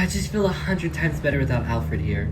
I just feel 100 times better without Alfred here.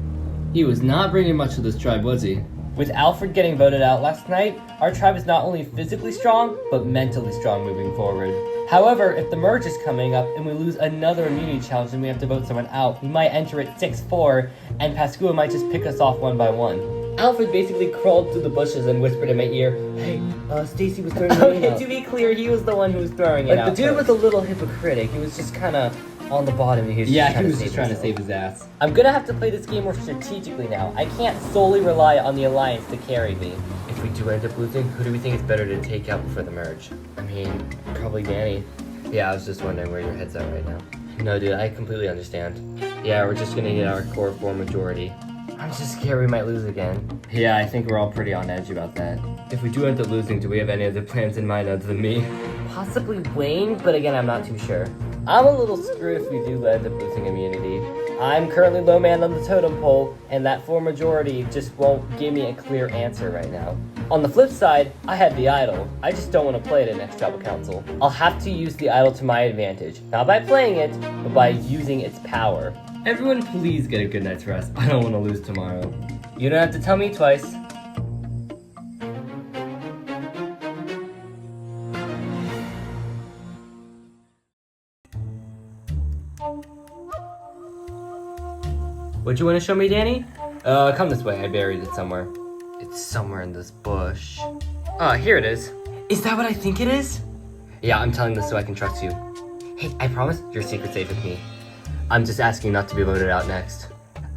He was not bringing much to this tribe, was he? With Alfred getting voted out last night, our tribe is not only physically strong, but mentally strong moving forward. However, if the merge is coming up and we lose another immunity challenge and we have to vote someone out, we might enter at 6-4, and Pascua might just pick us off one by one. Alfred basically crawled through the bushes and whispered in my ear, "Hey, Stacy was throwing the name out." To be clear, he was the one who was throwing it out. The dude was a little hypocritic. He was just kind of on the bottom. He was just trying to save his ass. I'm gonna have to play this game more strategically now. I can't solely rely on the Alliance to carry me. If we do end up losing, who do we think is better to take out before the merge? I mean, probably Danny. Yeah, I was just wondering where your head's at right now. No, dude, I completely understand. Yeah, we're just gonna get our core 4 majority. I'm just scared we might lose again. Yeah, I think we're all pretty on edge about that. If we do end up losing, do we have any other plans in mind other than me? Possibly Wayne, but again, I'm not too sure. I'm a little screwed if we do end up losing immunity. I'm currently low man on the totem pole, and that 4 majority just won't give me a clear answer right now. On the flip side, I have the idol. I just don't want to play it in next tribal council. I'll have to use the idol to my advantage, not by playing it, but by using its power. Everyone please get a good night's rest. I don't want to lose tomorrow. You don't have to tell me twice. What you want to show me, Danny? Come this way. I buried it somewhere. It's somewhere in this bush. Here it is. Is that what I think it is? Yeah, I'm telling this so I can trust you. Hey, I promise your secret's safe with me. I'm just asking not to be voted out next.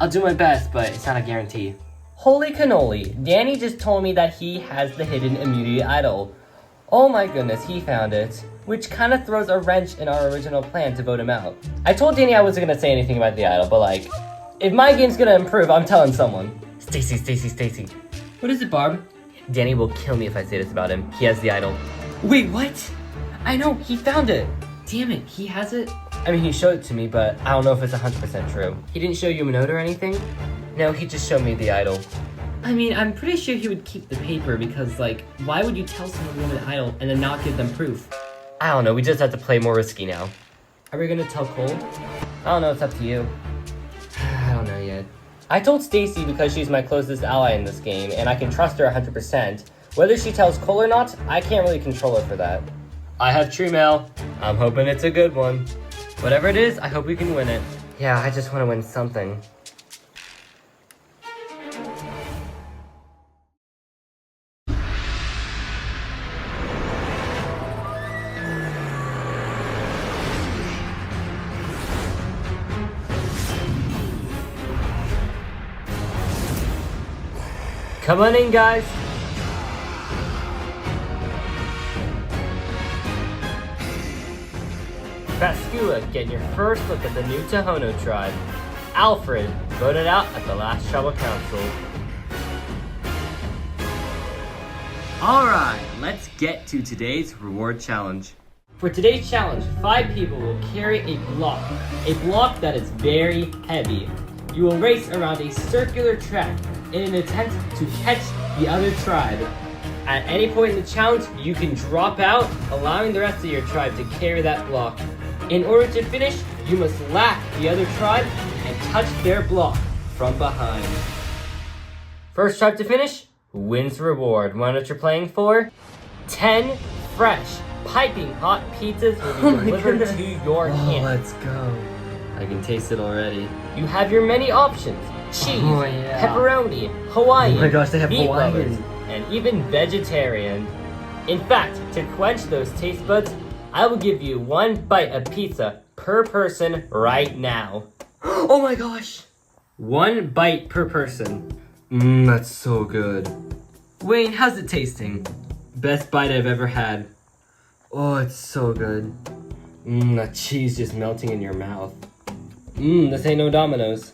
I'll do my best, but it's not a guarantee. Holy cannoli, Danny just told me that he has the hidden immunity idol. Oh my goodness, he found it. Which kind of throws a wrench in our original plan to vote him out. I told Danny I wasn't gonna say anything about the idol, but like, if my game's gonna improve, I'm telling someone. Stacy. What is it, Barb? Danny will kill me if I say this about him. He has the idol. Wait, what? I know, he found it. Damn it, he has it? I mean, he showed it to me, but I don't know if it's 100% true. He didn't show you a note or anything? No, he just showed me the idol. I mean, I'm pretty sure he would keep the paper because, like, why would you tell someone you have an idol and then not give them proof? I don't know, we just have to play more risky now. Are we gonna tell Cole? I don't know, it's up to you. I don't know yet. I told Stacy because she's my closest ally in this game, and I can trust her 100%. Whether she tells Cole or not, I can't really control her for that. I have tree mail. I'm hoping it's a good one. Whatever it is, I hope we can win it. Yeah, I just want to win something. Come on in, guys. Pascua getting your first look at the new Tohono tribe. Alfred voted out at the last tribal council. Alright, let's get to today's reward challenge. For today's challenge, 5 people will carry a block that is very heavy. You will race around a circular track in an attempt to catch the other tribe. At any point in the challenge, you can drop out, allowing the rest of your tribe to carry that block. In order to finish, you must lap the other tribe and touch their block from behind. First tribe to finish wins reward. Want what you're playing for? 10 fresh, piping hot pizzas will be delivered to your hand. Let's go. I can taste it already. You have your many options. Cheese, pepperoni, Hawaiian, Oh my gosh, they have meat Hawaiian. lovers, and even vegetarian. In fact, to quench those taste buds, I will give you 1 bite of pizza per person right now. Oh my gosh! 1 bite per person. That's so good. Wayne, how's it tasting? Best bite I've ever had. Oh, it's so good. The cheese just melting in your mouth. This ain't no Domino's.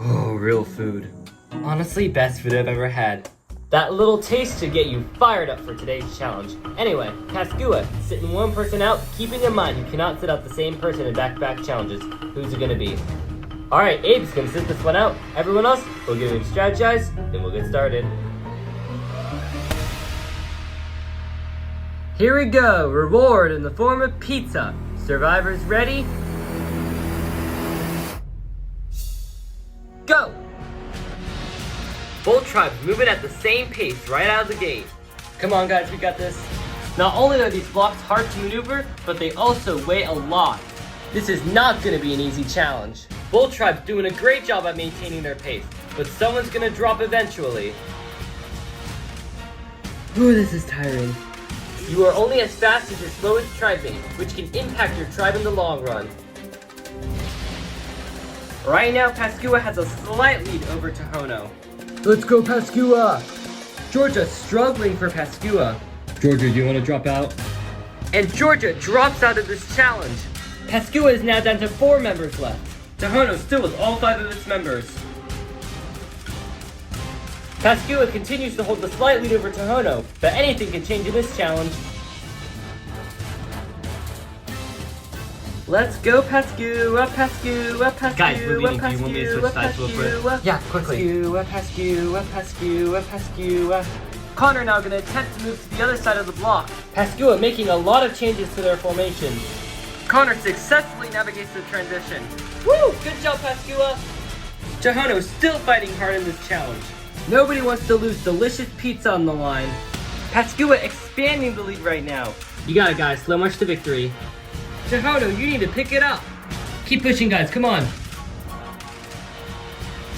Oh, real food. Honestly, best food I've ever had. That little taste should get you fired up for today's challenge. Anyway, Pascua, sitting one person out, keeping in mind you cannot sit out the same person in back-to-back challenges. Who's it gonna be? Alright, Abe's gonna sit this one out. Everyone else, we'll give him strategize, then we'll get started. Here we go, reward in the form of pizza. Survivors ready? Both tribes moving at the same pace right out of the gate. Come on guys, we got this. Not only are these blocks hard to maneuver, but they also weigh a lot. This is not going to be an easy challenge. Both tribes doing a great job at maintaining their pace, but someone's going to drop eventually. Ooh, this is tiring. You are only as fast as your slowest tribe mate, which can impact your tribe in the long run. Right now, Pascua has a slight lead over Tohono. Let's go, Pascua! Georgia struggling for Pascua. Georgia, do you want to drop out? And Georgia drops out of this challenge. Pascua is now down to 4 members left. Tohono still with all 5 of its members. Pascua continues to hold the slight lead over Tohono, but anything can change in this challenge. Let's go, Pascua, Pascua, Pascua, Guys, we're leading. Pascua, Do you want me to switch sides real quick? Pascua. Yeah, quickly. Pascua, Pascua, Pascua, Pascua. Connor now going to attempt to move to the other side of the block. Pascua making a lot of changes to their formation. Connor successfully navigates the transition. Woo! Good job, Pascua! Tohono still fighting hard in this challenge. Nobody wants to lose delicious pizza on the line. Pascua expanding the lead right now. You got it, guys. Slow march to victory. Tohono, you need to pick it up. Keep pushing, guys. Come on.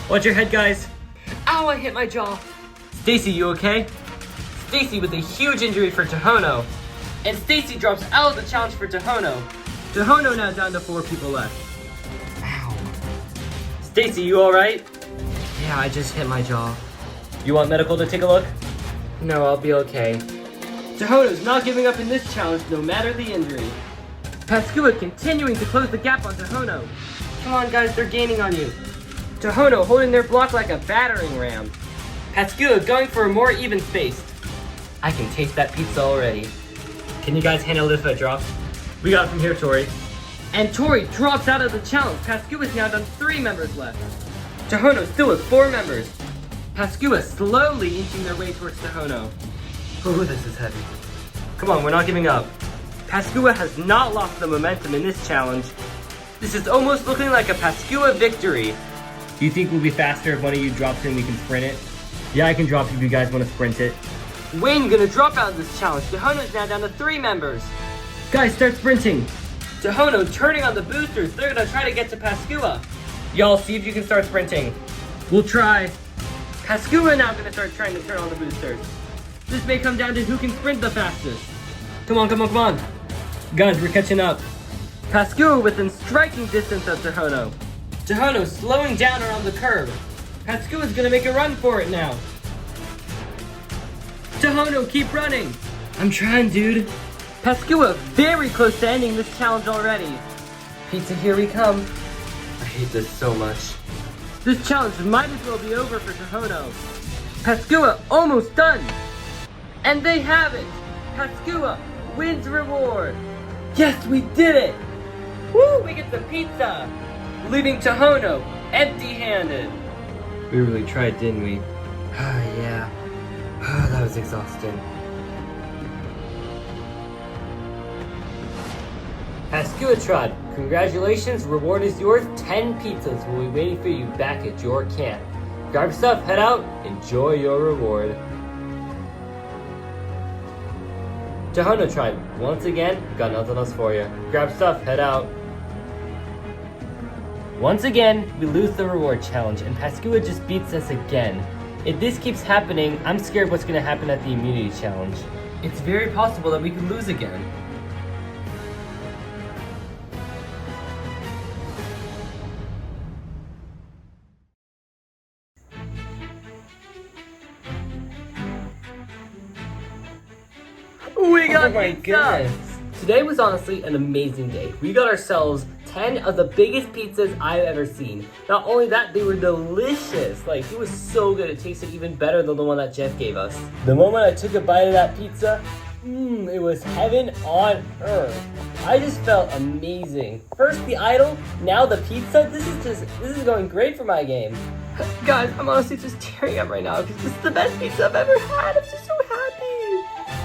Watch your head, guys. Ow, I hit my jaw. Stacy, you okay? Stacy with a huge injury for Tohono. And Stacy drops out of the challenge for Tohono. Tohono now down to 4 people left. Ow. Stacy, you alright? Yeah, I just hit my jaw. You want medical to take a look? No, I'll be okay. Tohono's not giving up in this challenge no matter the injury. Pascua continuing to close the gap on Tohono. Come on guys, they're gaining on you. Tohono holding their block like a battering ram. Pascua going for a more even space. I can taste that pizza already. Can you guys handle this if it drops? We got it from here, Tori. And Tori drops out of the challenge. Pascua's now done 3 members left. Tohono still with 4 members. Pascua slowly inching their way towards Tohono. Ooh, this is heavy. Come on, we're not giving up. Pascua has not lost the momentum in this challenge. This is almost looking like a Pascua victory. Do you think we'll be faster if one of you drops in, we can sprint it? Yeah, I can drop if you guys want to sprint it. Wayne gonna drop out of this challenge. Tohono's now down to 3 members. Guys, start sprinting. Tohono turning on the boosters. They're gonna try to get to Pascua. Y'all see if you can start sprinting. We'll try. Pascua now gonna start trying to turn on the boosters. This may come down to who can sprint the fastest. Come on, come on, come on. Guys, we're catching up. Pascua within striking distance of Tohono. Tohono slowing down around the curve. Pascua's gonna make a run for it now. Tohono, keep running. I'm trying, dude. Pascua very close to ending this challenge already. Pizza, here we come. I hate this so much. This challenge might as well be over for Tohono. Pascua almost done. And they have it. Pascua wins reward. Yes, we did it. Woo, we get the pizza. Leaving Tohono empty-handed. We really tried, didn't we? Yeah. That was exhausting. Pascua tribe, congratulations, reward is yours. 10 pizzas will be waiting for you back at your camp. Grab your stuff, head out, enjoy your reward. Tohono tribe, once again, we've got nothing else for you. Grab stuff, head out. Once again, we lose the reward challenge, and Pascua just beats us again. If this keeps happening, I'm scared what's going to happen at the immunity challenge. It's very possible that we could lose again. We got pizza! Today was honestly an amazing day. We got ourselves 10 of the biggest pizzas I've ever seen. Not only that, they were delicious. Like, it was so good. It tasted even better than the one that Jeff gave us. The moment I took a bite of that pizza, it was heaven on earth. I just felt amazing. First the idol, now the pizza. This is going great for my game. Guys, I'm honestly just tearing up right now because this is the best pizza I've ever had. I'm just so happy.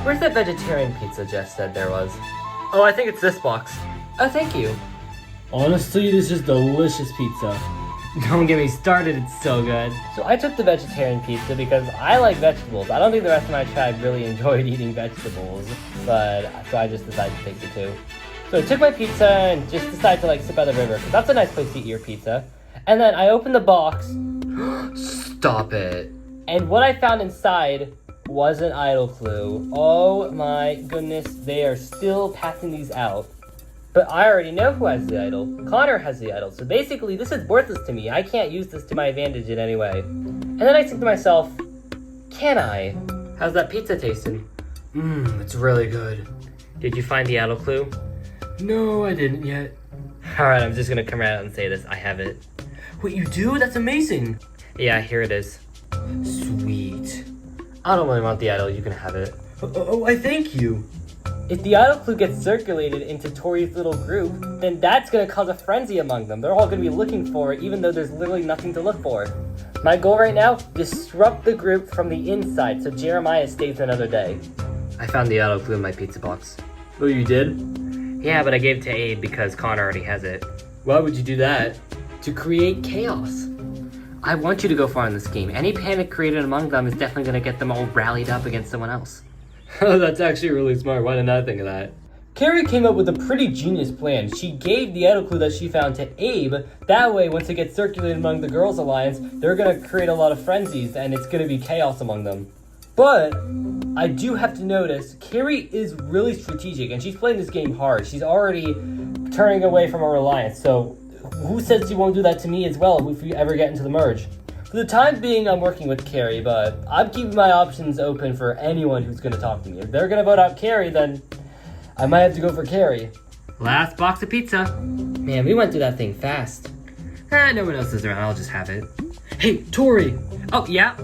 Where's that vegetarian pizza Jeff said there was? Oh, I think it's this box. Oh, thank you. Honestly, this is delicious pizza. Don't get me started, it's so good. So I took the vegetarian pizza because I like vegetables. I don't think the rest of my tribe really enjoyed eating vegetables, but so I just decided to take the two. So I took my pizza and just decided to like sit by the river, because that's a nice place to eat your pizza. And then I opened the box. Stop it. And what I found inside was an idol clue. Oh my goodness, they are still passing these out. But I already know who has the idol. Connor has the idol. So basically, this is worthless to me. I can't use this to my advantage in any way. And then I think to myself, can I? How's that pizza tasting? It's really good. Did you find the idol clue? No, I didn't yet. Alright, I'm just gonna come right out and say this. I have it. Wait, you do? That's amazing. Yeah, here it is. Sweet. I don't really want the idol. You can have it. Oh, I thank you. If the idol clue gets circulated into Tori's little group, then that's gonna cause a frenzy among them. They're all gonna be looking for it, even though there's literally nothing to look for. My goal right now, disrupt the group from the inside so Jeremiah stays another day. I found the idol clue in my pizza box. Oh, you did? Yeah, but I gave it to Abe because Connor already has it. Why would you do that? To create chaos. I want you to go far in this game. Any panic created among them is definitely gonna get them all rallied up against someone else. Oh, that's actually really smart. Why didn't I think of that? Carrie came up with a pretty genius plan. She gave the idol clue that she found to Abe. That way, once it gets circulated among the Girls Alliance, they're gonna create a lot of frenzies and it's gonna be chaos among them. But I do have to notice, Carrie is really strategic and she's playing this game hard. She's already turning away from our alliance, so who says you won't do that to me as well if we ever get into the merge? For the time being, I'm working with Carrie, but I'm keeping my options open for anyone who's going to talk to me. If they're going to vote out Carrie, then I might have to go for Carrie. Last box of pizza. Man, we went through that thing fast. No one else is around. I'll just have it. Hey, Tori! Oh, yeah?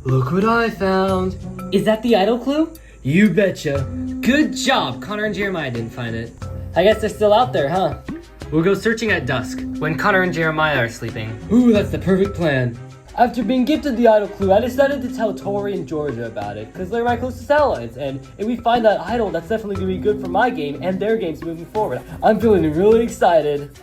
Look what I found. Is that the idol clue? You betcha. Good job. Connor and Jeremiah didn't find it. I guess they're still out there, huh? We'll go searching at dusk, When Connor and Jeremiah are sleeping. Ooh, that's the perfect plan. After being gifted the idol clue, I decided to tell Tori and Georgia about it, because they're my closest allies, and if we find that idol, that's definitely going to be good for my game and their games moving forward. I'm feeling really excited.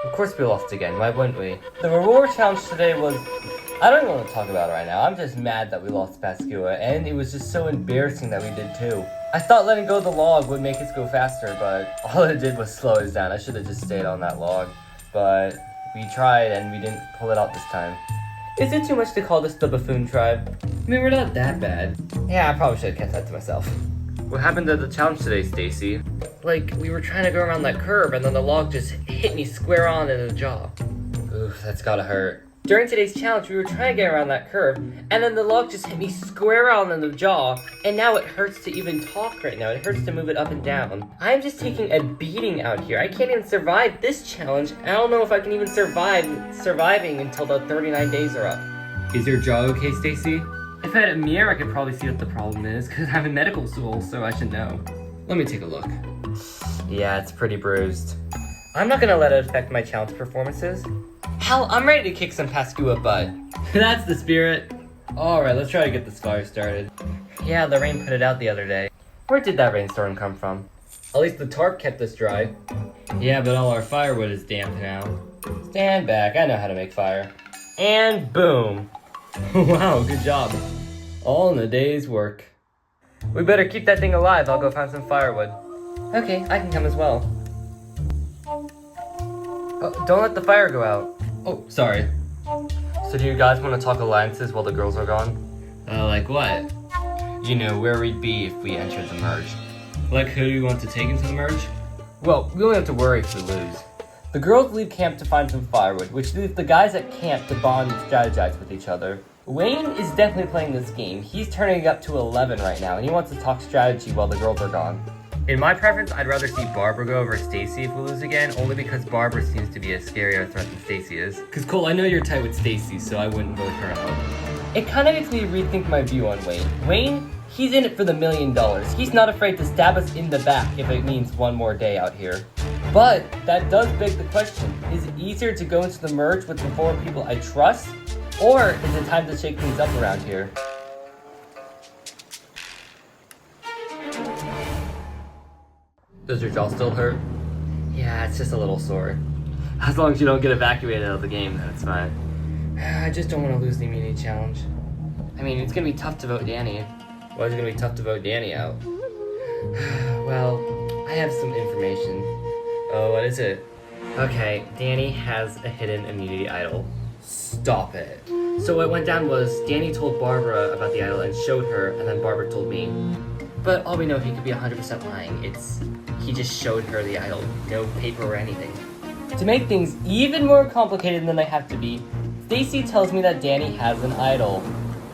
Of course we lost again, why wouldn't we? The reward challenge today was... I don't even want to talk about it right now. I'm just mad that we lost Pascua, and it was just so embarrassing that we did too. I thought letting go of the log would make us go faster, but all it did was slow us down. I should have just stayed on that log, but we tried and we didn't pull it out this time. Is it too much to call this the Buffoon Tribe? I mean, we're not that bad. Yeah, I probably should have kept that to myself. What happened to the challenge today, Stacy? Like, we were trying to go around that curve and then the log just hit me square on in the jaw. Oof, that's gotta hurt. During today's challenge, we were trying to get around that curve, and then the log just hit me square on in the jaw, and now it hurts to even talk right now. It hurts to move it up and down. I'm just taking a beating out here. I can't even survive this challenge. I don't know if I can even surviving until the 39 days are up. Is your jaw okay, Stacy? If I had a mirror, I could probably see what the problem is, because I'm in medical school, so I should know. Let me take a look. Yeah, it's pretty bruised. I'm not gonna let it affect my challenge performances. Hell, I'm ready to kick some Pascua butt. That's the spirit. Alright, let's try to get this fire started. Yeah, the rain put it out the other day. Where did that rainstorm come from? At least the tarp kept us dry. Yeah, but all our firewood is damp now. Stand back, I know how to make fire. And boom. Wow, good job. All in a day's work. We better keep that thing alive. I'll go find some firewood. Okay, I can come as well. Oh, don't let the fire go out. Oh, sorry. So do you guys want to talk alliances while the girls are gone? Like what? You know, where we'd be if we entered the merge. Like who do you want to take into the merge? Well, we only have to worry if we lose. The girls leave camp to find some firewood, which leaves the guys at camp to bond and strategize with each other. Wayne is definitely playing this game. He's turning up to 11 right now, and he wants to talk strategy while the girls are gone. In my preference, I'd rather see Barbara go over Stacy if we lose again, only because Barbara seems to be a scarier threat than Stacy is. Cause Cole, I know you're tight with Stacy, so I wouldn't vote her out. It kind of makes me rethink my view on Wayne. Wayne, he's in it for the $1 million. He's not afraid to stab us in the back if it means one more day out here. But that does beg the question, is it easier to go into the merge with the 4 people I trust? Or is it time to shake things up around here? Does your jaw still hurt? Yeah, it's just a little sore. As long as you don't get evacuated out of the game, that's fine. I just don't want to lose the immunity challenge. I mean, it's gonna be tough to vote Danny. Why is it gonna be tough to vote Danny out? Well, I have some information. Oh, what is it? Okay, Danny has a hidden immunity idol. Stop it. So what went down was Danny told Barbara about the idol and showed her, and then Barbara told me. But all we know, he could be 100% lying. He just showed her the idol, no paper or anything. To make things even more complicated than they have to be, Stacy tells me that Danny has an idol.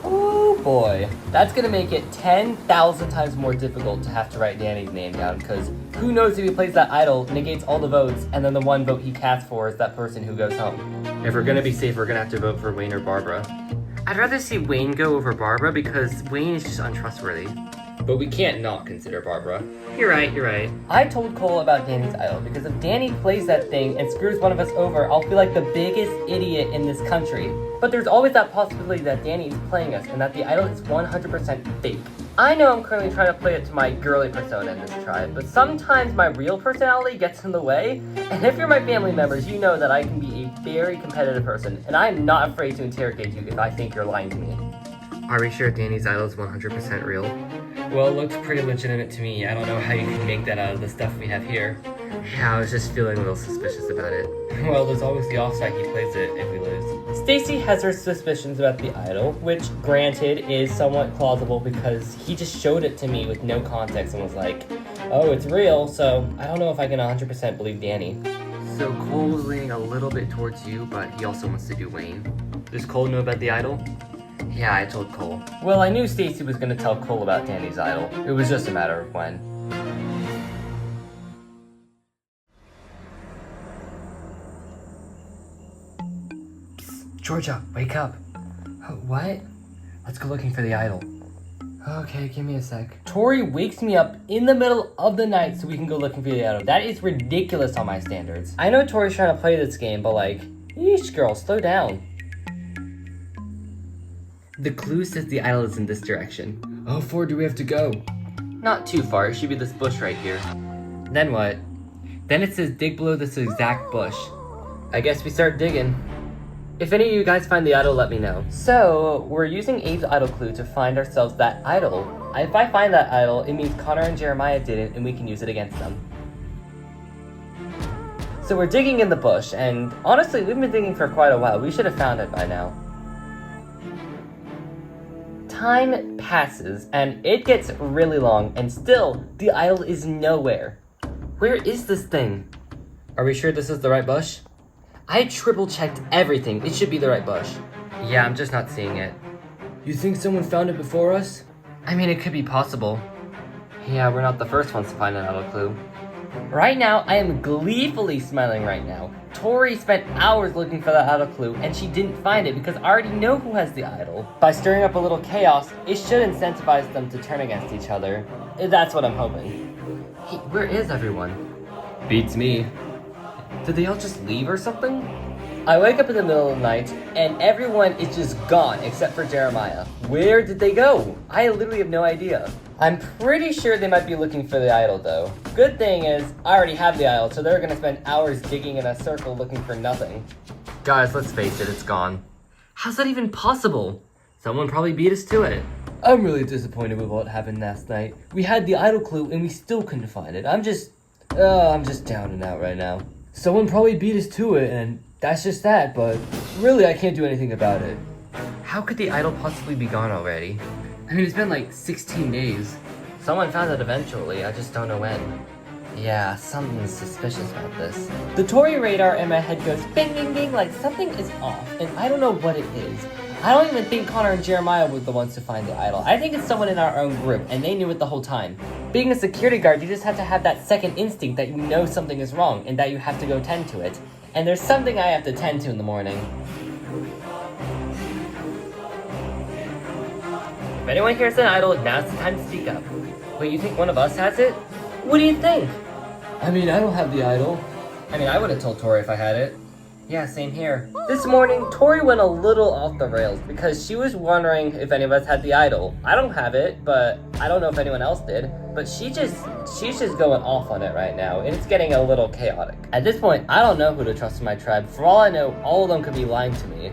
Oh boy. That's gonna make it 10,000 times more difficult to have to write Danny's name down, because who knows if he plays that idol, negates all the votes, and then the one vote he casts for is that person who goes home. If we're gonna be safe, we're gonna have to vote for Wayne or Barbara. I'd rather see Wayne go over Barbara because Wayne is just untrustworthy. But we can't not consider Barbara. You're right. I told Cole about Danny's idol because if Danny plays that thing and screws one of us over, I'll feel like the biggest idiot in this country. But there's always that possibility that Danny is playing us and that the idol is 100% fake. I know I'm currently trying to play it to my girly persona in this tribe, but sometimes my real personality gets in the way. And if you're my family members, you know that I can be a very competitive person, and I'm not afraid to interrogate you if I think you're lying to me. Are we sure Danny's idol is 100% real? Well, it looks pretty legitimate to me. I don't know how you can make that out of the stuff we have here. Yeah, I was just feeling a little suspicious about it. Well, there's always the offside he plays it if we lose. Stacy has her suspicions about the idol, which, granted, is somewhat plausible because he just showed it to me with no context and was like, oh, it's real, so I don't know if I can 100% believe Danny. So Cole is leaning a little bit towards you, but he also wants to do Wayne. Does Cole know about the idol? Yeah, I told Cole. Well, I knew Stacy was gonna tell Cole about Danny's idol. It was just a matter of when. Psst, Georgia, wake up. What? Let's go looking for the idol. Okay, give me a sec. Tori wakes me up in the middle of the night so we can go looking for the idol. That is ridiculous on my standards. I know Tori's trying to play this game, but like, yeesh girl, slow down. The clue says the idol is in this direction. How far do we have to go? Not too far, it should be this bush right here. Then what? Then it says dig below this exact bush. I guess we start digging. If any of you guys find the idol, let me know. So, we're using Abe's idol clue to find ourselves that idol. If I find that idol, it means Connor and Jeremiah did it and we can use it against them. So we're digging in the bush, and honestly, we've been digging for quite a while. We should have found it by now. Time passes, and it gets really long, and still, the idol is nowhere. Where is this thing? Are we sure this is the right bush? I triple-checked everything. It should be the right bush. Yeah, I'm just not seeing it. You think someone found it before us? I mean, it could be possible. Yeah, we're not the first ones to find an idol clue. Right now, I am gleefully smiling right now. Tori spent hours looking for that idol clue, and she didn't find it because I already know who has the idol. By stirring up a little chaos, it should incentivize them to turn against each other. That's what I'm hoping. Hey, where is everyone? Beats me. Did they all just leave or something? I wake up in the middle of the night, and everyone is just gone except for Jeremiah. Where did they go? I literally have no idea. I'm pretty sure they might be looking for the idol, though. Good thing is, I already have the idol, so they're gonna spend hours digging in a circle looking for nothing. Guys, let's face it, it's gone. How's that even possible? Someone probably beat us to it. I'm really disappointed with what happened last night. We had the idol clue and we still couldn't find it. I'm just down and out right now. Someone probably beat us to it, and that's just that, but really I can't do anything about it. How could the idol possibly be gone already? I mean, it's been like 16 days. Someone found it eventually, I just don't know when. Yeah, something's suspicious about this. The Tori radar in my head goes bing bing bing like something is off, and I don't know what it is. I don't even think Connor and Jeremiah were the ones to find the idol. I think it's someone in our own group, and they knew it the whole time. Being a security guard, you just have to have that second instinct that you know something is wrong, and that you have to go tend to it. And there's something I have to tend to in the morning. If anyone hears an idol, now's the time to speak up. Wait, you think one of us has it? What do you think? I mean, I don't have the idol. I mean, I would have told Tori if I had it. Yeah, same here. This morning, Tori went a little off the rails because she was wondering if any of us had the idol. I don't have it, but I don't know if anyone else did. But she's just going off on it right now, and it's getting a little chaotic. At this point, I don't know who to trust in my tribe. For all I know, all of them could be lying to me.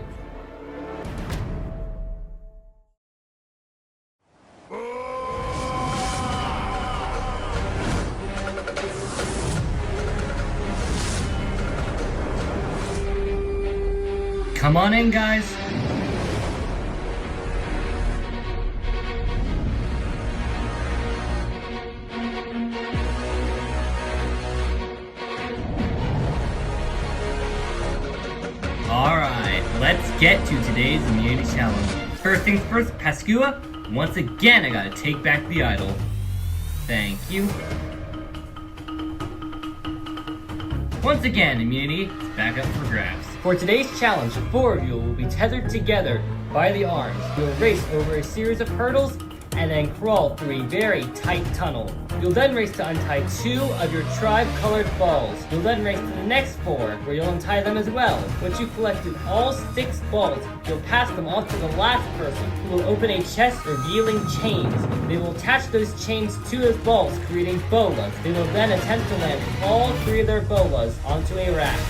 Come on in, guys. Alright, let's get to today's immunity challenge. First things first, Pascua, once again I gotta take back the idol. Thank you. Once again, immunity is back up for grabs. For today's challenge, the 4 of you will be tethered together by the arms. You'll race over a series of hurdles and then crawl through a very tight tunnel. You'll then race to untie 2 of your tribe-colored balls. You'll then race to the next 4, where you'll untie them as well. Once you've collected all 6 balls, you'll pass them off to the last person, who will open a chest revealing chains. They will attach those chains to those balls, creating bolas. They will then attempt to land all 3 of their bolas onto a rack.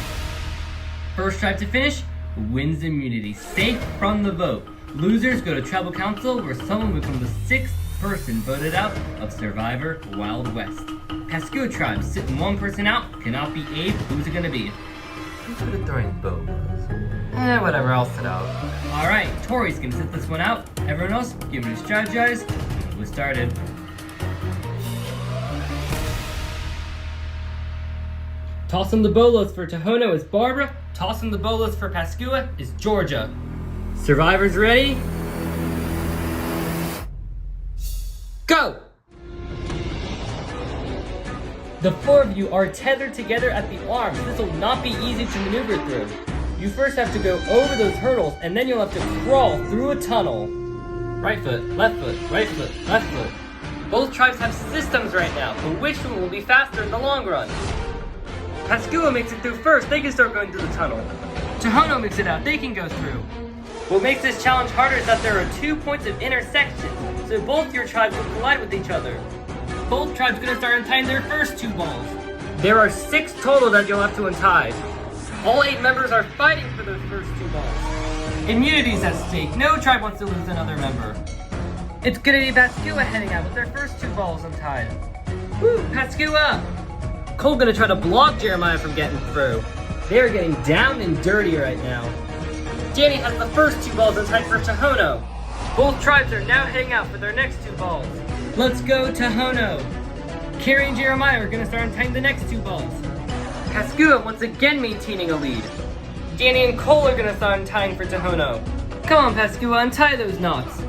First tribe to finish wins immunity, safe from the vote. Losers go to tribal council, where someone will become the 6th person voted out of Survivor Wild West. Pascua tribe, sitting 1 person out, cannot be Abe. Who's it gonna be? Who's good at throwing bows? Whatever, I'll sit out. Alright, Tori's gonna sit this one out. Everyone else, give me to strategize. We'll get started. Tossing the bolas for Tohono is Barbara. Tossing the bolas for Pascua is Georgia. Survivors ready? Go! The 4 of you are tethered together at the arms. This will not be easy to maneuver through. You first have to go over those hurdles, and then you'll have to crawl through a tunnel. Right foot, left foot, right foot, left foot. Both tribes have systems right now, but which one will be faster in the long run? Pascua makes it through first, they can start going through the tunnel. Tohono makes it out, they can go through. What makes this challenge harder is that there are 2 points of intersection, so both your tribes will collide with each other. Both tribes are going to start untying their first 2 balls. There are 6 total that you'll have to untie. All 8 members are fighting for those first 2 balls. Immunity's at stake, no tribe wants to lose another member. It's going to be Pascua heading out with their first 2 balls untied. Woo, Pascua! Cole gonna try to block Jeremiah from getting through. They're getting down and dirty right now. Danny has the first 2 balls untied for Tohono. Both tribes are now heading out for their next 2 balls. Let's go, Tohono. Carrie and Jeremiah are gonna start untying the next 2 balls. Pascua once again maintaining a lead. Danny and Cole are gonna start untying for Tohono. Come on, Pascua, untie those knots.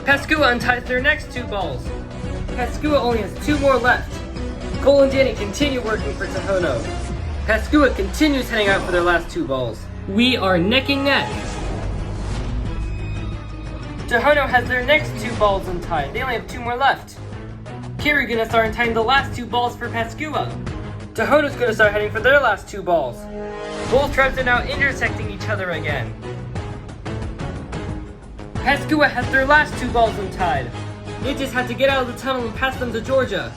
Pascua unties their next 2 balls. Pascua only has 2 more left. Cole and Danny continue working for Tohono. Pascua continues heading out for their last 2 balls. We are neck and neck. Tohono has their next 2 balls untied. They only have 2 more left. Carrie gonna start untying the last 2 balls for Pascua. Tohono's gonna start heading for their last 2 balls. Both tribes are now intersecting each other again. Pascua has their last 2 balls untied. They just had to get out of the tunnel and pass them to Georgia.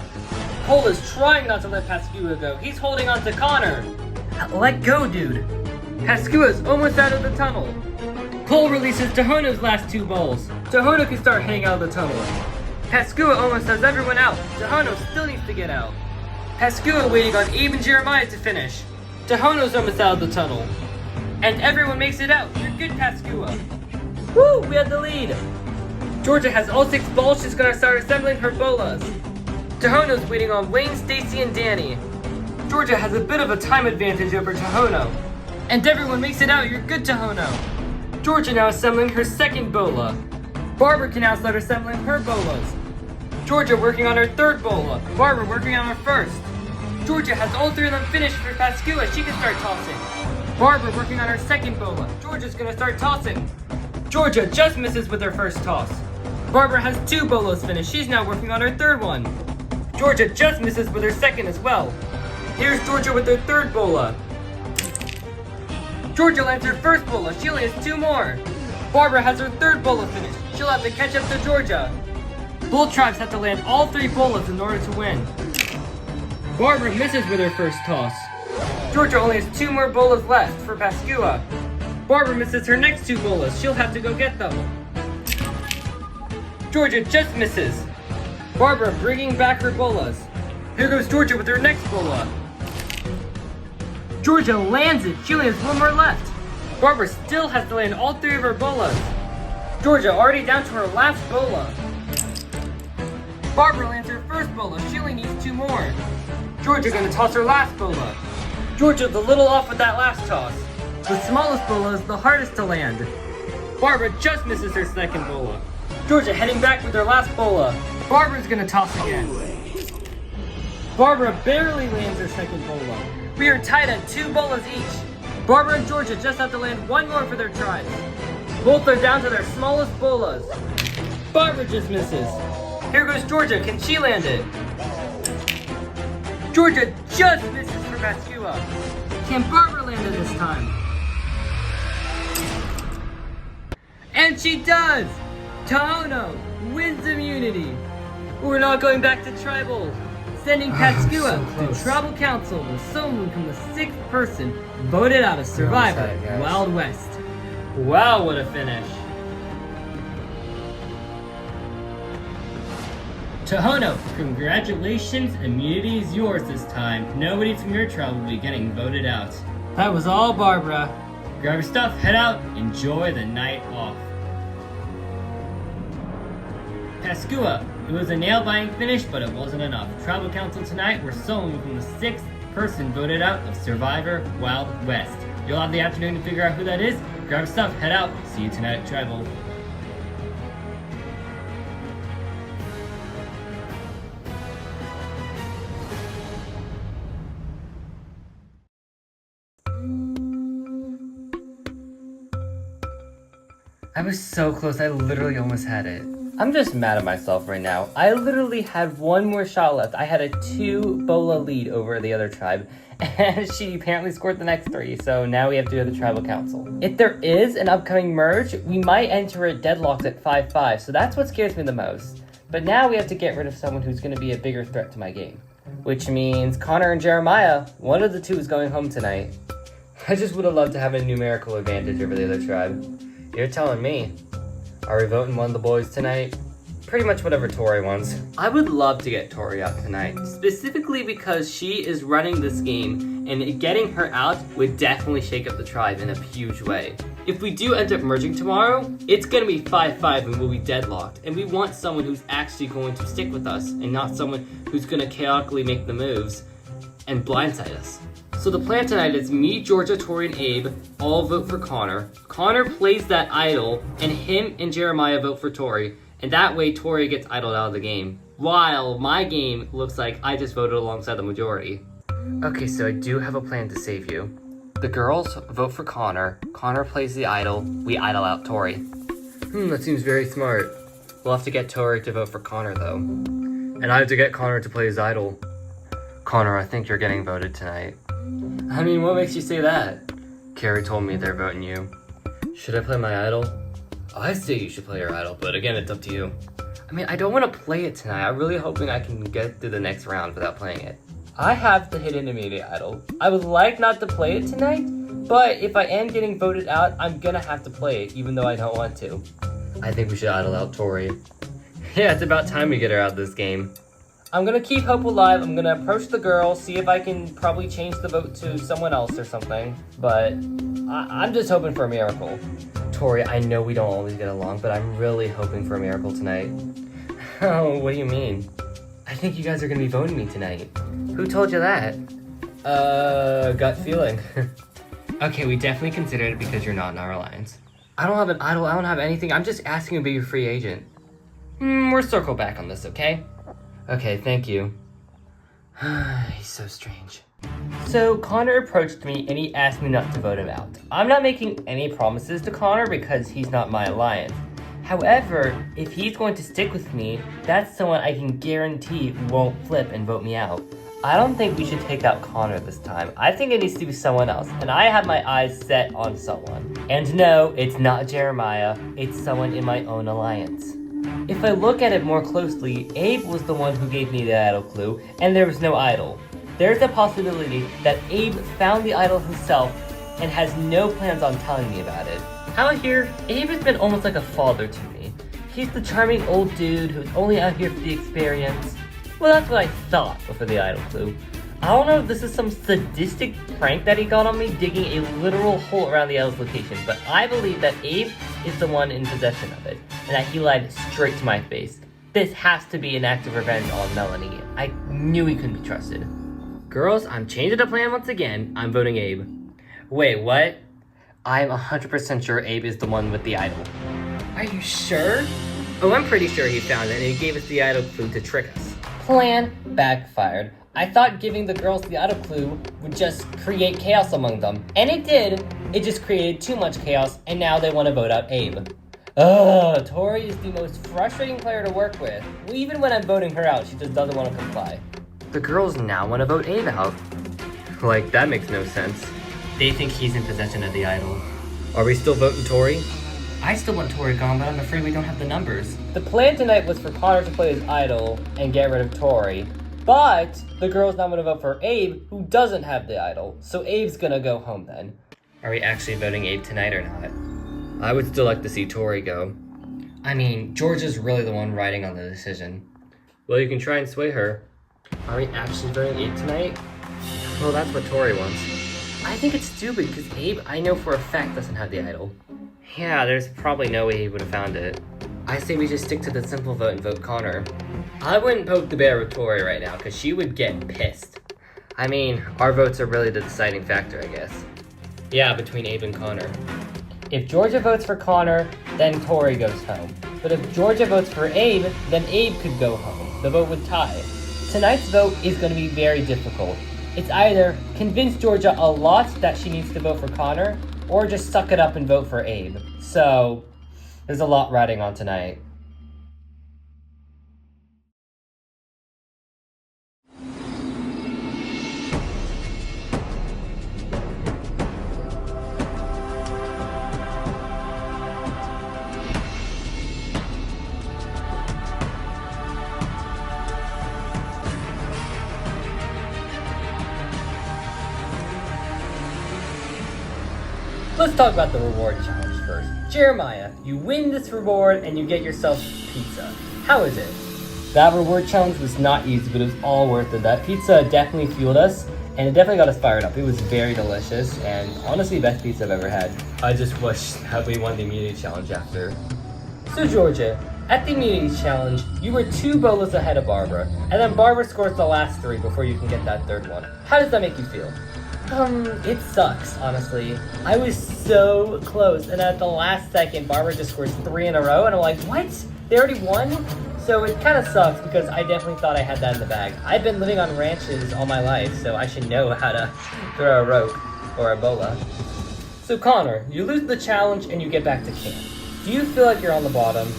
Cole is trying not to let Pascua go. He's holding on to Connor. Let go, dude. Pascua's almost out of the tunnel. Cole releases Tohono's last 2 balls. Tohono can start heading out of the tunnel. Pascua almost has everyone out. Tohono still needs to get out. Pascua waiting on Abe and Jeremiah to finish. Tohono's almost out of the tunnel. And everyone makes it out. You're good, Pascua. Woo! We had the lead. Georgia has all 6 balls. She's gonna start assembling her bolas. Tohono's waiting on Wayne, Stacy, and Danny. Georgia has a bit of a time advantage over Tohono. And everyone makes it out. You're good, Tohono. Georgia now assembling her second bola. Barbara can now start assembling her bolas. Georgia working on her third bola. Barbara working on her first. Georgia has all 3 of them finished for Pascua. She can start tossing. Barbara working on her second bola. Georgia's gonna start tossing. Georgia just misses with her first toss. Barbara has 2 bolas finished. She's now working on her third one. Georgia just misses with her second as well. Here's Georgia with her third bola. Georgia lands her first bola. She only has 2 more. Barbara has her 3rd bola finished. She'll have to catch up to Georgia. Both tribes have to land all 3 bolas in order to win. Barbara misses with her first toss. Georgia only has 2 more bolas left for Pascua. Barbara misses her next 2 bolas. She'll have to go get them. Georgia just misses. Barbara bringing back her bolas. Here goes Georgia with her next bola. Georgia lands it. She only has 1 more left. Barbara still has to land all 3 of her bolas. Georgia already down to her last bola. Barbara lands her first bola. She only needs 2 more. Georgia gonna toss her last bola. Georgia's a little off with that last toss. The smallest bola is the hardest to land. Barbara just misses her second bola. Georgia heading back with her last bola. Barbara's gonna toss again. Barbara barely lands her second bola. We are tied at 2 bolas each. Barbara and Georgia just have to land 1 more for their tribes. Both are down to their smallest bolas. Barbara just misses. Here goes Georgia. Can she land it? Georgia just misses for Pascua. Can Barbara land it this time? And she does! Tohono wins immunity. We're not going back to tribal. Sending Pascua to tribal council will soon become the 6th person voted out of Survivor Wild West. Wow, what a finish. Tohono, congratulations, immunity is yours this time. Nobody from your tribe will be getting voted out. That was all, Barbara. Grab your stuff, head out, enjoy the night off. Pascua, it was a nail-biting finish, but it wasn't enough. Tribal Council tonight were someone from the 6th person voted out of Survivor Wild West. You'll have the afternoon to figure out who that is. Grab your stuff, head out. See you tonight at Tribal. I was so close, I literally almost had it. I'm just mad at myself right now. I literally had 1 more shot left. I had a 2 bola lead over the other tribe, and she apparently scored the next 3, so now we have to go to the tribal council. If there is an upcoming merge, we might enter it deadlocked at 5-5, so that's what scares me the most. But now we have to get rid of someone who's going to be a bigger threat to my game. Which means Connor and Jeremiah, one of the 2 is going home tonight. I just would have loved to have a numerical advantage over the other tribe. You're telling me. Are we voting one of the boys tonight? Pretty much whatever Tori wants. I would love to get Tori out tonight, specifically because she is running this game, and getting her out would definitely shake up the tribe in a huge way. If we do end up merging tomorrow, it's gonna be 5-5 and we'll be deadlocked, and we want someone who's actually going to stick with us, and not someone who's gonna chaotically make the moves and blindside us. So the plan tonight is me, Georgia, Tori, and Abe all vote for Connor. Connor plays that idol, and him and Jeremiah vote for Tori. And that way, Tori gets idled out of the game. While my game looks like I just voted alongside the majority. Okay, so I do have a plan to save you. The girls vote for Connor. Connor plays the idol. We idle out Tori. That seems very smart. We'll have to get Tori to vote for Connor, though. And I have to get Connor to play his idol. Connor, I think you're getting voted tonight. I mean, what makes you say that? Carrie told me they're voting you. Should I play my idol? I say you should play your idol, but again, it's up to you. I mean, I don't want to play it tonight. I'm really hoping I can get through the next round without playing it. I have the hidden immunity idol. I would like not to play it tonight, but if I am getting voted out, I'm gonna have to play it, even though I don't want to. I think we should idle out Tori. Yeah, it's about time we get her out of this game. I'm gonna keep hope alive. I'm gonna approach the girl, see if I can probably change the vote to someone else or something. But I'm just hoping for a miracle. Tori, I know we don't always get along, but I'm really hoping for a miracle tonight. Oh, what do you mean? I think you guys are gonna be voting me tonight. Who told you that? Gut feeling. Okay, we definitely considered it because you're not in our alliance. I don't have an idol, I don't have anything. I'm just asking to be your free agent. We'll circle back on this, okay? Okay, thank you. He's so strange. So Connor approached me and he asked me not to vote him out. I'm not making any promises to Connor because he's not my alliance. However, if he's going to stick with me, that's someone I can guarantee won't flip and vote me out. I don't think we should take out Connor this time. I think it needs to be someone else, and I have my eyes set on someone. And no, it's not Jeremiah, it's someone in my own alliance. If I look at it more closely, Abe was the one who gave me the idol clue, and there was no idol. There's a possibility that Abe found the idol himself and has no plans on telling me about it. Out here, Abe has been almost like a father to me. He's the charming old dude who's only out here for the experience. Well, that's what I thought before the idol clue. I don't know if this is some sadistic prank that he got on me, digging a literal hole around the idol's location, but I believe that Abe is the one in possession of it, and that he lied straight to my face. This has to be an act of revenge on Melanie. I knew he couldn't be trusted. Girls, I'm changing the plan once again. I'm voting Abe. Wait, what? I'm 100% sure Abe is the one with the idol. Are you sure? Oh, I'm pretty sure he found it and he gave us the idol clue to trick us. Plan backfired. I thought giving the girls the idol clue would just create chaos among them. And it did. It just created too much chaos, and now they want to vote out Abe. Ugh, Tori is the most frustrating player to work with. Even when I'm voting her out, she just doesn't want to comply. The girls now want to vote Abe out. Like, that makes no sense. They think he's in possession of the idol. Are we still voting Tori? I still want Tori gone, but I'm afraid we don't have the numbers. The plan tonight was for Connor to play his idol and get rid of Tori. But the girls now want to vote for Abe, who doesn't have the idol. So Abe's gonna go home then. Are we actually voting Abe tonight or not? I would still like to see Tori go. I mean, Georgia's really the one riding on the decision. Well, you can try and sway her. Are we actually voting Abe tonight? Well, that's what Tori wants. I think it's stupid because Abe, I know for a fact, doesn't have the idol. Yeah, there's probably no way he would have found it. I say we just stick to the simple vote and vote Connor. I wouldn't poke the bear with Tori right now because she would get pissed. I mean, our votes are really the deciding factor, I guess. Yeah, between Abe and Connor. If Georgia votes for Connor, then Tori goes home. But if Georgia votes for Abe, then Abe could go home. The vote would tie. Tonight's vote is going to be very difficult. It's either convince Georgia a lot that she needs to vote for Connor, or just suck it up and vote for Abe. So, there's a lot riding on tonight. Let's talk about the reward challenge first. Jeremiah, you win this reward and you get yourself pizza. How is it? That reward challenge was not easy, but it was all worth it. That pizza definitely fueled us, and it definitely got us fired up. It was very delicious, and honestly, best pizza I've ever had. I just wish that we won the immunity challenge after. So Georgia, at the immunity challenge, you were 2 bolas ahead of Barbara, and then Barbara scores the last 3 before you can get that 3rd one. How does that make you feel? It sucks, honestly. I was so close, and at the last second, Barbara just scores 3 in a row, and I'm like, what? They already won? So it kind of sucks, because I definitely thought I had that in the bag. I've been living on ranches all my life, so I should know how to throw a rope or a bola. So Connor, you lose the challenge, and you get back to camp. Do you feel like you're on the bottom?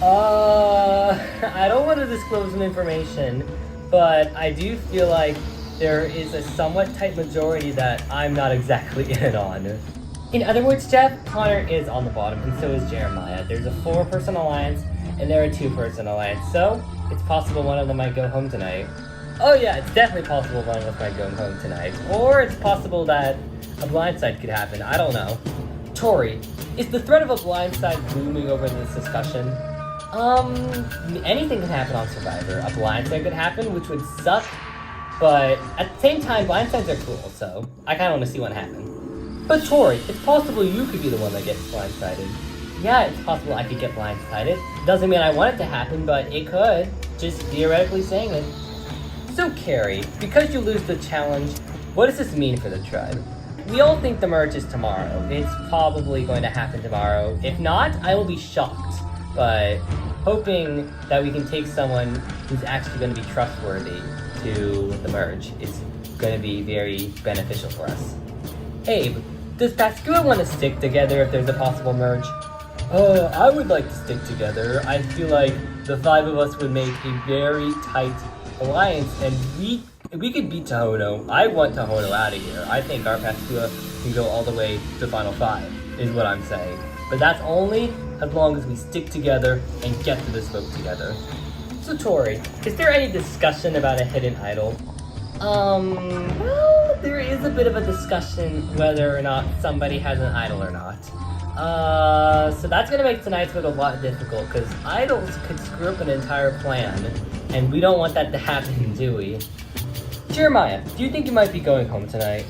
I don't want to disclose some information, but I do feel like there is a somewhat tight majority that I'm not exactly in on. In other words, Jeff, Connor is on the bottom, and so is Jeremiah. There's a 4-person alliance, and there are 2-person alliance, so it's possible one of them might go home tonight. Oh yeah, it's definitely possible one of us might go home tonight. Or it's possible that a blindside could happen, I don't know. Tori, is the threat of a blindside looming over this discussion? Anything can happen on Survivor. A blindside could happen, which would suck. But at the same time, blindsides are cool, so I kind of want to see what happens. But Tori, it's possible you could be the one that gets blindsided. Yeah, it's possible I could get blindsided. Doesn't mean I want it to happen, but it could. Just theoretically saying it. So Carrie, because you lose the challenge, what does this mean for the tribe? We all think the merge is tomorrow. It's probably going to happen tomorrow. If not, I will be shocked. But hoping that we can take someone who's actually going to be trustworthy to the merge is going to be very beneficial for us. Abe, does Pascua want to stick together if there's a possible merge? I would like to stick together. I feel like the 5 of us would make a very tight alliance, and we if we could beat Tohono, I want Tohono out of here. I think our Pascua can go all the way to Final 5, is what I'm saying. But that's only as long as we stick together and get to this vote together. So Tori, is there any discussion about a hidden idol? Well, there is a bit of a discussion whether or not somebody has an idol or not. So that's gonna make tonight's vote a lot difficult, because idols could screw up an entire plan, and we don't want that to happen, do we? Jeremiah, do you think you might be going home tonight?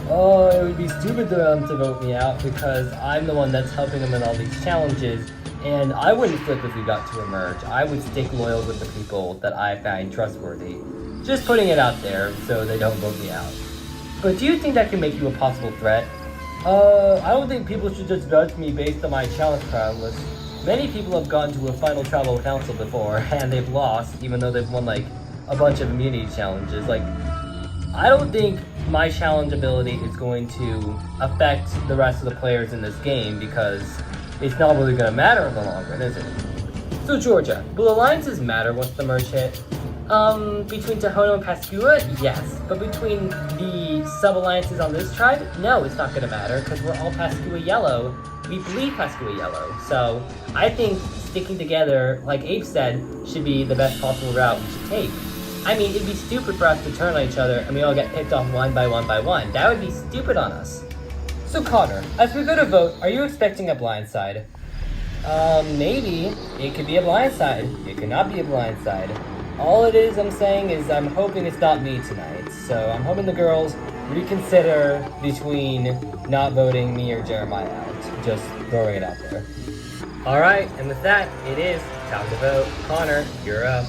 Oh, it would be stupid for them to vote me out because I'm the one that's helping them in all these challenges, and I wouldn't flip if we got to emerge. I would stick loyal with the people that I find trustworthy. Just putting it out there so they don't vote me out. But do you think that can make you a possible threat? I don't think people should just judge me based on my challenge prowess. Many people have gone to a final tribal council before, and they've lost, even though they've won, like, a bunch of immunity challenges. Like, I don't think my challenge ability is going to affect the rest of the players in this game, because it's not really going to matter in the long run, is it? So Georgia, will alliances matter once the merge hit? Between Tohono and Pascua, yes. But between the sub-alliances on this tribe, no, it's not gonna matter, because we're all Pascua Yellow. We bleed Pascua Yellow. So, I think sticking together, like Abe said, should be the best possible route we should take. I mean, it'd be stupid for us to turn on each other and we all get picked off one by one by one. That would be stupid on us. So Connor, as we go to vote, are you expecting a blindside? Maybe. It could be a blindside. It could not be a blindside. All it is I'm saying is I'm hoping it's not me tonight. So I'm hoping the girls reconsider between not voting me or Jeremiah out. Just throwing it out there. Alright, and with that, it is time to vote. Connor, you're up.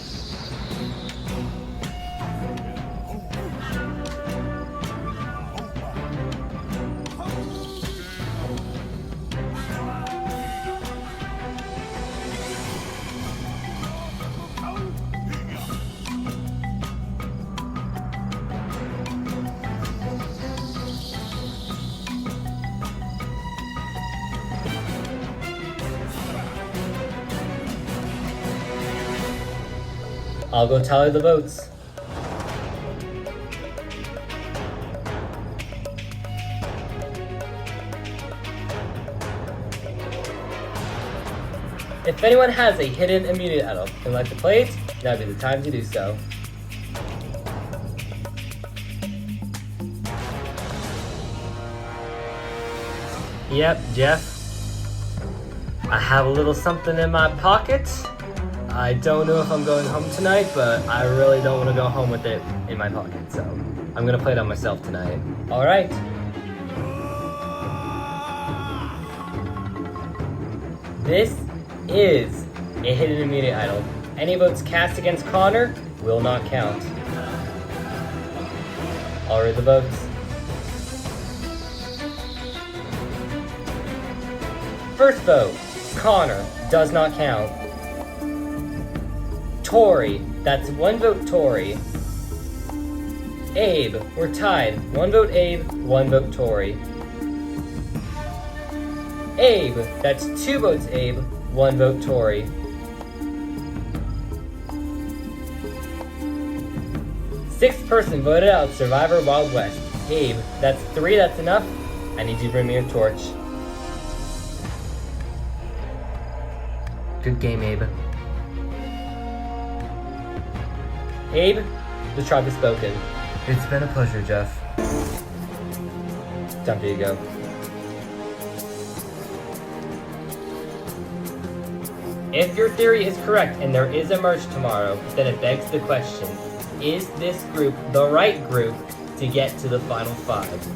I'll go tally the votes. If anyone has a hidden immunity idol and like to play it, now would be the time to do so. Yep, Jeff. I have a little something in my pocket. I don't know if I'm going home tonight, but I really don't want to go home with it in my pocket, so I'm gonna play it on myself tonight. Alright. This is a hidden immunity idol. Any votes cast against Connor will not count. I'll read the votes. First vote, Connor, does not count. Tori, that's one vote Tori. Abe, we're tied. One vote Abe, one vote Tori. Abe, that's two votes Abe, one vote Tori. Sixth person voted out Survivor Wild West. Abe, that's three, that's enough. I need you to bring me a torch. Good game, Abe. Abe, the tribe has spoken. It's been a pleasure, Jeff. Time for you to go. If your theory is correct and there is a merge tomorrow, then it begs the question, is this group the right group to get to the final five?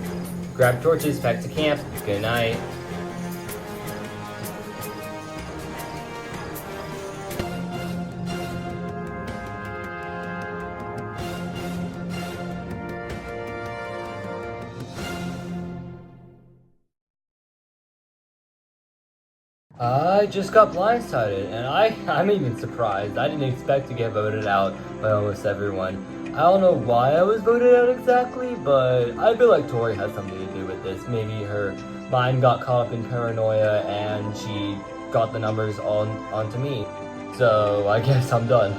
Grab torches, back to camp, good night. I just got blindsided, and I'm even surprised. I didn't expect to get voted out by almost everyone. I don't know why I was voted out exactly, but I feel like Tori has something to do with this. Maybe her mind got caught up in paranoia and she got the numbers onto me. So I guess I'm done.